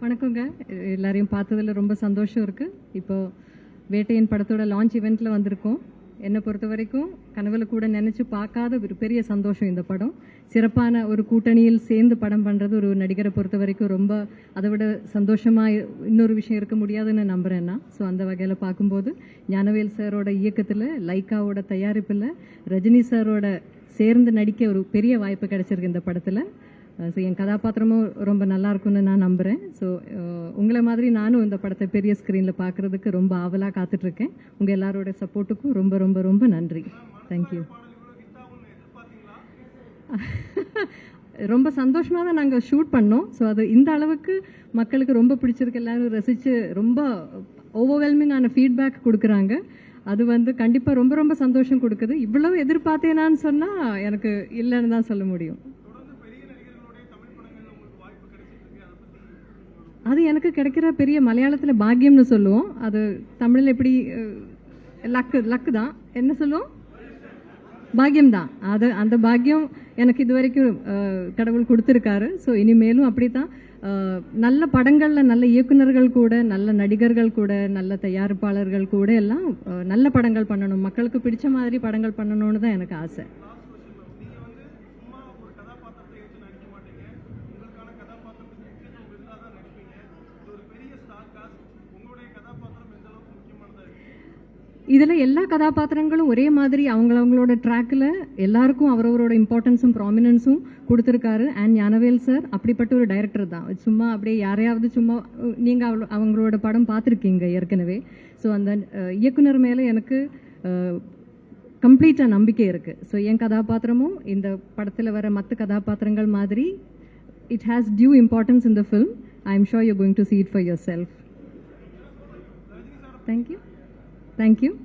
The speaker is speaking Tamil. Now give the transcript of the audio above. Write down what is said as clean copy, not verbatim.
வணக்கங்க. எல்லாரையும் பார்த்ததில் ரொம்ப சந்தோஷம் இருக்குது. இப்போ வேட்டையன் படத்தோட லான்ச் இவெண்ட்டில் வந்திருக்கோம். என்னை பொறுத்த வரைக்கும் கனவுல கூட நினச்சி பார்க்காத ஒரு பெரிய சந்தோஷம் இந்த படம். சிறப்பான ஒரு கூட்டணியில் சேர்ந்து படம் பண்ணுறது ஒரு நடிகரை பொறுத்த வரைக்கும் ரொம்ப அதை விட சந்தோஷமாக இன்னொரு விஷயம் இருக்க முடியாதுன்னு நம்புகிறேன்னா. ஸோ அந்த வகையில் பார்க்கும்போது ஞானவேல் சாரோட இயக்கத்தில், லைக்காவோட தயாரிப்பில், ரஜினி சாரோட சேர்ந்து நடிக்க ஒரு பெரிய வாய்ப்பு கிடைச்சிருக்கு இந்த படத்தில். ஸோ என் கதாபாத்திரமும் ரொம்ப நல்லா இருக்கும்னு நான் நம்புகிறேன். ஸோ உங்களை மாதிரி நானும் இந்த படத்தை பெரிய ஸ்க்ரீனில் பார்க்குறதுக்கு ரொம்ப ஆவலாக காத்துட்ருக்கேன். உங்கள் எல்லாரோட சப்போர்ட்டுக்கும் ரொம்ப ரொம்ப ரொம்ப நன்றி. தேங்க்யூ. ரொம்ப சந்தோஷமாக தான் நாங்கள் ஷூட் பண்ணோம். ஸோ அது இந்த அளவுக்கு மக்களுக்கு ரொம்ப பிடிச்சிருக்கு, எல்லோரும் ரசித்து ரொம்ப ஓவர்வெல்மிங்கான ஃபீட்பேக் கொடுக்குறாங்க. அது கண்டிப்பாக ரொம்ப ரொம்ப சந்தோஷம் கொடுக்குது. இவ்வளவு எதிர்பார்த்தேனான்னு சொன்னால் எனக்கு இல்லைன்னு தான் சொல்ல முடியும். அது எனக்கு கிடைக்கிற பெரிய மலையாளத்தில் பாக்கியம்னு சொல்லுவோம். அது தமிழில் எப்படி லக்கு தான் என்ன சொல்லுவோம், பாக்கியம் தான். அது அந்த பாக்கியம் எனக்கு இது வரைக்கும் கடவுள் கொடுத்துருக்காரு. ஸோ இனிமேலும் அப்படி தான் நல்ல படங்களில் நல்ல இயக்குநர்கள் கூட, நல்ல நடிகர்கள் கூட, நல்ல தயாரிப்பாளர்கள் கூட எல்லாம் நல்ல படங்கள் பண்ணணும், மக்களுக்கு பிடிச்ச மாதிரி படங்கள் பண்ணணும்னு தான் எனக்கு ஆசை. இதில் எல்லா கதாபாத்திரங்களும் ஒரே மாதிரி அவங்களோட ட்ராக்கில் எல்லாருக்கும் அவரவரோட இம்பார்ட்டன்ஸும் ப்ராமினன்ஸும் கொடுத்துருக்காரு. அண்ட் ஞானவேல் சார் அப்படிப்பட்ட ஒரு டைரக்டர் தான். சும்மா அப்படியே யாரையாவது சும்மா நீங்கள் அவங்களோட படம் பார்த்துருக்கீங்க ஏற்கனவே. ஸோ அந்த இயக்குனர் மேலே எனக்கு கம்ப்ளீட்டாக நம்பிக்கை இருக்குது. ஸோ என் கதாபாத்திரமும் இந்த படத்தில் வர மற்ற கதாபாத்திரங்கள் மாதிரி it has due importance in the film. I am sure you going to see it for yourself. Thank you.